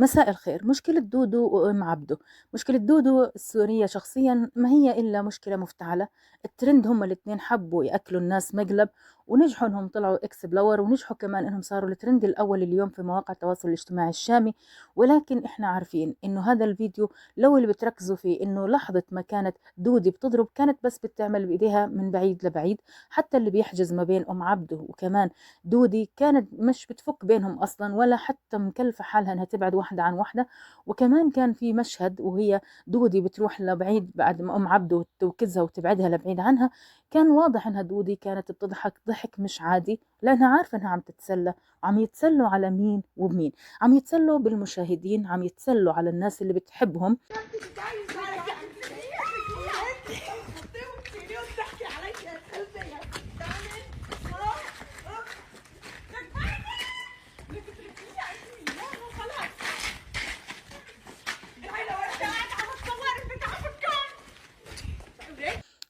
مساء الخير. مشكلة دودو وأم عبده. مشكلة دودو السورية شخصيا ما هي إلا مشكلة مفتعلة. الترند هم الاثنين حبوا يأكلوا الناس مقلب، ونجحوا انهم طلعوا اكس بلور، ونجحوا كمان انهم صاروا الترند الاول اليوم في مواقع التواصل الاجتماعي الشامي. ولكن احنا عارفين انه هذا الفيديو لو اللي بتركزوا فيه انه لحظة ما كانت دودي بتضرب كانت بس بتعمل بايديها من بعيد لبعيد. حتى اللي بيحجز ما بين ام عبده وكمان دودي كانت مش بتفك بينهم اصلا، ولا حتى مكلفة حالها انها تبعد واحدة عن واحدة. وكمان كان في مشهد وهي دودي بتروح لبعيد بعد ما ام عبده توكزها وتبعدها لبعيد عنها، كان واضح انها دودي كانت بتضحك ضحك مش عادي، لانها عارفة انها عم تتسلى. وعم يتسلوا على مين وبمين؟ عم يتسلوا بالمشاهدين، عم يتسلوا على الناس اللي بتحبهم.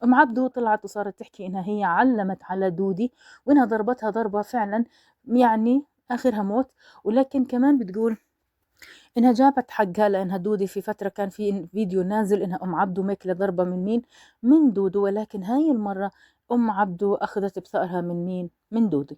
ام عبدو طلعت وصارت تحكي انها هي علمت على دودي، وانها ضربتها ضربة فعلا يعني اخرها موت. ولكن كمان بتقول انها جابت حقها، لانها دودي في فترة كان في فيديو نازل انها ام عبدو ماكلة ضربة من مين؟ من دودو. ولكن هاي المرة ام عبدو اخذت بثأرها من مين؟ من دودي.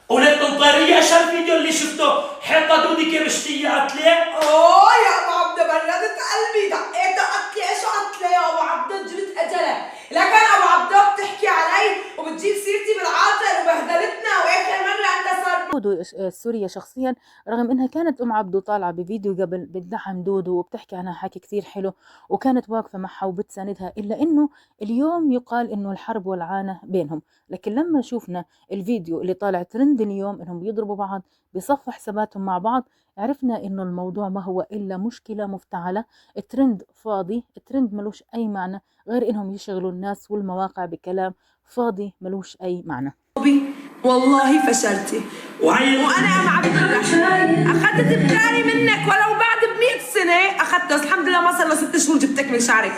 ولد طنطارية ايش الفيديو اللي شفته؟ حيطة دودي كيف اشتيعت ليه؟ اوه يا ابو عبده بردت قلبي، دقيت قتلي ايش قتلي يا ابو عبده، جبت اجله. لكن ابو عبده بتحكي علي وبتجيب سيرتي بالعاطل وبهدلتنا، واخر مره انت صار دودو السورية شخصيا، رغم انها كانت ام عبدو طالعة بفيديو قبل بتدعم دودو وبتحكي عنها حكي كثير حلو، وكانت واقفة معها وبتساندها، الا انه اليوم يقال انه الحرب والعانة بينهم. لكن لما شوفنا الفيديو اللي طالع ترند اليوم انهم بيضربوا بعض بصفوا حساباتهم مع بعض، عرفنا انه الموضوع ما هو الا مشكلة مفتعلة. الترند فاضي، الترند ملوش اي معنى غير انهم يشغلوا الناس والمواقع بكلام فاضي ملوش اي معنى. والله فشلتي. وانا ام عبد الرحمن اخذت بتاني منك ولو بعد ب100 سنه اخذته، بس الحمد لله ما صار له 6 شهور جبتك من شعرك،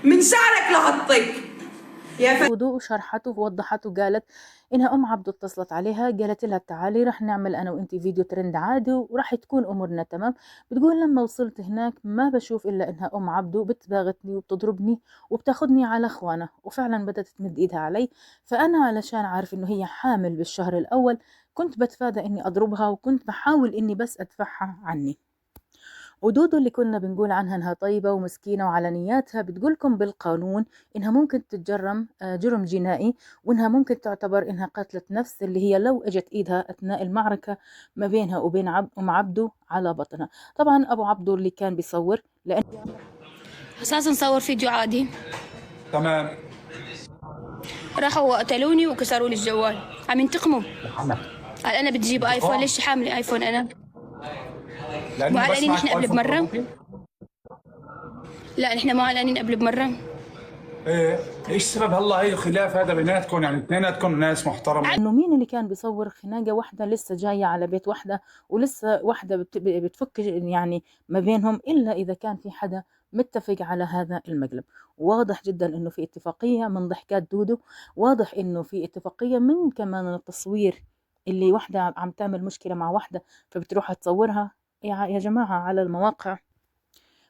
من شعرك لهالطيق يا دودو شرحته ووضحته وقالت انها ام عبدو اتصلت عليها قالت لها تعالي رح نعمل انا وانتي فيديو ترند عادي وراح تكون امورنا تمام. بتقول لما وصلت هناك ما بشوف الا انها ام عبدو بتباغتني وبتضربني وبتاخدني على اخوانها، وفعلا بدأت تمد ايدها علي. فانا علشان عارف انه هي حامل بالشهر الاول كنت بتفادى اني اضربها، وكنت بحاول اني بس ادفعها عني. ودودو اللي كنا بنقول عنها انها طيبة ومسكينة وعلى نياتها، بتقولكم بالقانون انها ممكن تتجرم جرم جنائي، وانها ممكن تعتبر انها قتلت نفس، اللي هي لو اجت ايدها اثناء المعركة ما بينها وبين ام عبدو على بطنها. طبعا ابو عبدو اللي كان بيصور، لان اساسا نصور فيديو عادي تمام. راحوا قتلوني وكسروا لي الجوال، عم ينتقموا. قال انا بتجيب ايفون، ليش حامله ايفون انا؟ معلنين احنا قبل بمره؟ لا نحن معلنين قبل بمره. ايه ايش سبب هلا هي الخلاف هذا بيناتكم؟ يعني اثنيناتكم ناس محترمه. انه مين اللي كان بيصور خناقه واحده لسه جايه على بيت واحده، ولسه واحده بتفك يعني ما بينهم، الا اذا كان في حدا متفق على هذا المقلب. واضح جدا انه في اتفاقيه من ضحكات دودو، واضح انه في اتفاقيه من كمان التصوير، اللي واحده عم تعمل مشكله مع واحده فبتروح تصورها. يا جماعه على المواقع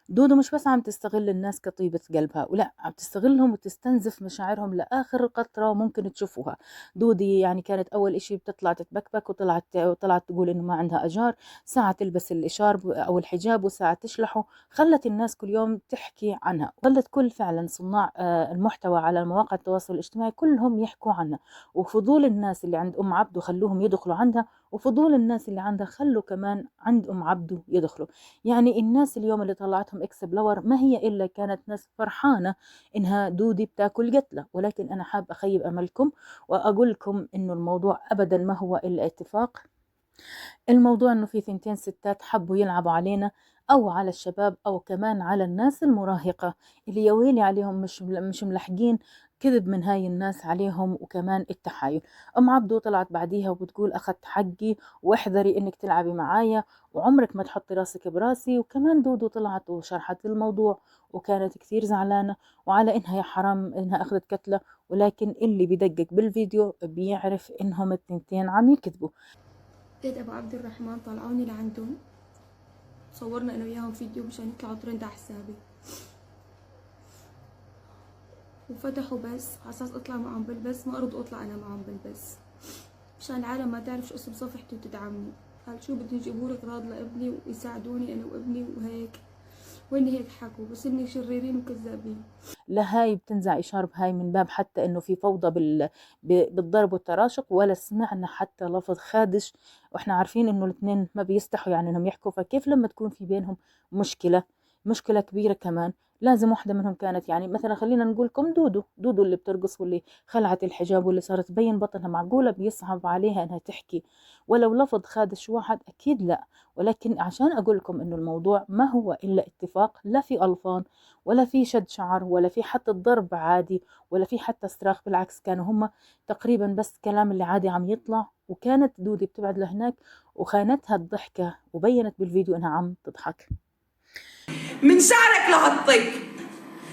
دودو مش بس عم تستغل الناس كطيبة قلبها، ولا عم تستغلهم وتستنزف مشاعرهم لآخر قطرة ممكن تشوفوها. دودي يعني كانت أول إشي بتطلع تتبكبك، وطلعت تقول إنه ما عندها أجار، ساعة تلبس الإشارب أو الحجاب وساعة تشلحه، خلت الناس كل يوم تحكي عنها، خلت كل فعلا صناع المحتوى على مواقع التواصل الاجتماعي كلهم يحكوا عنها. وفضول الناس اللي عند أم عبدو خلوهم يدخلوا عندها، وفضول الناس اللي عندها خلوا كمان عند أم عبدو يدخلوا. يعني الناس اليوم اللي طلعتهم اكس بلور ما هي الا كانت ناس فرحانه انها دودي بتاكل قتله، ولكن انا حاب اخيب املكم واقول لكم انه الموضوع ابدا ما هو الا اتفاق. الموضوع انه في ثنتين ستات حبوا يلعبوا علينا، او على الشباب، او كمان على الناس المراهقه اللي يا ويلي عليهم مش ملحقين كذب من هاي الناس عليهم، وكمان التحايل. ام عبدو طلعت بعديها وبتقول اخذت حقي واحذري انك تلعبي معايا وعمرك ما تحطي راسك براسي. وكمان دودو طلعت وشرحت الموضوع وكانت كثير زعلانة، وعلى انها يا حرام انها اخذت كتلة، ولكن اللي بيدقق بالفيديو بيعرف انهم التنتين عم يكذبوا. بيت ابو عبد الرحمن طلعوني لعندهم، صورنا انا وياهم فيديو مشان يطلعوا ترند على حسابي، وفتحوا بس على اساس اطلع معهم بالبث، ما رضوا اطلع انا معهم بالبث مشان العالم ما تعرف شو اسم صفحتي وتدعمني. قال شو بدي يجيبولك اغراض لابني ويساعدوني انا وابني وهيك، وإن هيك حكوا بس إني شريرين وكذابين. لهاي بتنزع إشارة بهاي من باب حتى إنه في فوضى بالضرب والتراشق، ولا سمعنا حتى لفظ خادش، وإحنا عارفين إنه الاثنين ما بيستحوا يعني إنهم يحكوا. فكيف لما تكون في بينهم مشكلة كبيرة كمان، لازم واحدة منهم كانت يعني مثلا خلينا نقولكم دودو اللي بترقص واللي خلعت الحجاب واللي صارت تبين بطنها، معقولة بيصعب عليها إنها تحكي ولو لفظ خادش واحد؟ أكيد لا. ولكن عشان أقول لكم إنه الموضوع ما هو إلا اتفاق، لا في ألفاظ ولا في شد شعر ولا في حتى الضرب عادي ولا في حتى صراخ، بالعكس كانوا هم تقريبا بس كلام اللي عادي عم يطلع. وكانت دودي بتبعد لهناك وخانتها الضحكة وبينت بالفيديو إنها عم تضحك. من شعرك لهالطيق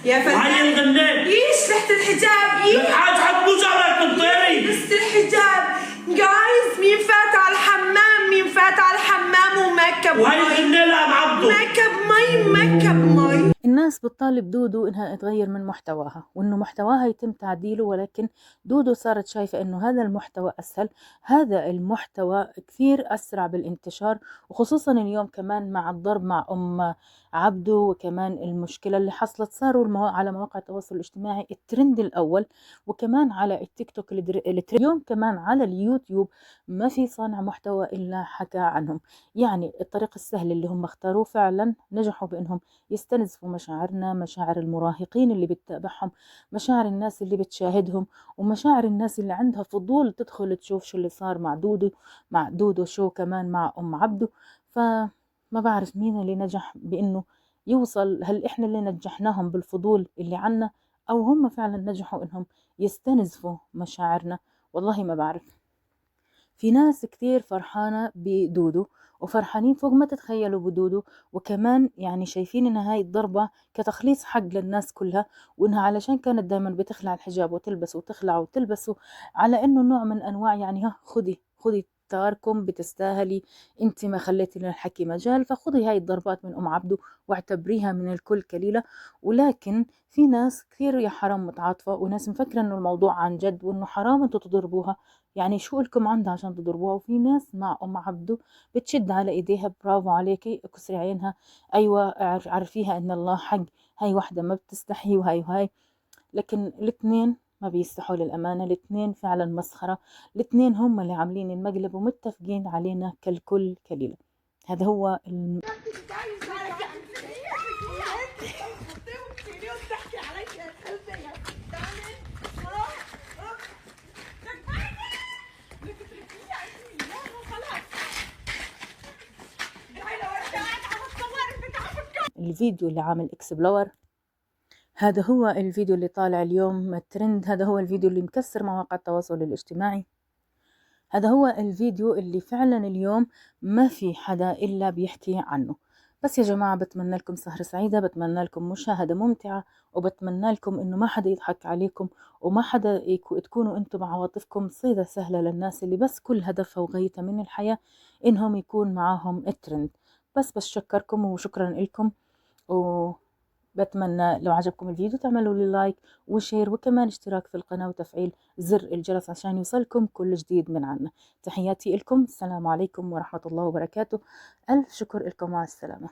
يا فندم. وهي الغنات ايش ريحة الحجاب؟ الحاج حط مو شعرك تنطيري. بس الحجاب جايز، مين فات على الحمام؟ مين فات على الحمام ومكب وهي الغنات لا معبده مكب مي. الناس بتطالب دودو إنها تغير من محتواها وإنه محتواها يتم تعديله، ولكن دودو صارت شايفة إنه هذا المحتوى أسهل، هذا المحتوى كثير أسرع بالانتشار، وخصوصا اليوم كمان مع الضرب مع أم عبده، وكمان المشكلة اللي حصلت صاروا على مواقع التواصل الاجتماعي الترند الأول، وكمان على التيك توك اليوم كمان على اليوتيوب ما في صانع محتوى إلا حكى عنهم. يعني الطريق السهل اللي هم اختاروه فعلا نجحوا بإنهم يستنزفوا مشاعرنا، مشاعر المراهقين اللي بتتابعهم، مشاعر الناس اللي بتشاهدهم، ومشاعر الناس اللي عندها فضول تدخل تشوف شو اللي صار مع دودو شو كمان مع أم عبده. فما بعرف مين اللي نجح بإنه يوصل، هل إحنا اللي نجحناهم بالفضول اللي عنا أو هم فعلا نجحوا إنهم يستنزفوا مشاعرنا؟ والله ما بعرف. في ناس كتير فرحانة بدودو وفرحانين فوق ما تتخيلوا بدودو، وكمان يعني شايفين ان هاي الضربة كتخليص حق للناس كلها، وانها علشان كانت دايما بتخلع الحجاب وتلبس وتخلع وتلبسه على انه نوع من انواع يعني ها خذي تاركم بتستاهلي، انت ما خليتي للحكي مجال، فخذي هاي الضربات من ام عبدو واعتبريها من الكل كليلة. ولكن في ناس كثير يا حرام متعاطفة، وناس مفكرة انه الموضوع عن جد وانه حرام انتوا تضربوها، يعني شو لكم عندها عشان تضربوها؟ وفي ناس مع ام عبده بتشد على ايديها، برافو عليكي، اكسري عينها، ايوه عرفيها ان الله حق، هاي وحده ما بتستحي وهاي. لكن الاثنين ما بيستحوا للامانه، الاثنين فعلا مسخره، الاثنين هم اللي عاملين المقلب ومتفقين علينا كالكل كليله. هذا هو الفيديو اللي عامل اكسبلور، هذا هو الفيديو اللي طالع اليوم الترند، هذا هو الفيديو اللي مكسر مواقع التواصل الاجتماعي، هذا هو الفيديو اللي فعلا اليوم ما في حدا إلا بيحكي عنه. بس يا جماعة بتمنى لكم سهرة سعيدة، بتمنى لكم مشاهدة ممتعة، وبتمنى لكم إنه ما حدا يضحك عليكم، وما حدا تكونوا أنتم عواطفكم صيدة سهلة للناس اللي بس كل هدفها وغايتها من الحياة إنهم يكون معاهم الترند. بس شكركم وشكرا لكم، وبتمنى لو عجبكم الفيديو تعملوا لي لايك وشير، وكمان اشتراك في القناة وتفعيل زر الجرس عشان يوصلكم كل جديد من عنا. تحياتي لكم، السلام عليكم ورحمة الله وبركاته، ألف شكر لكم، مع السلامة.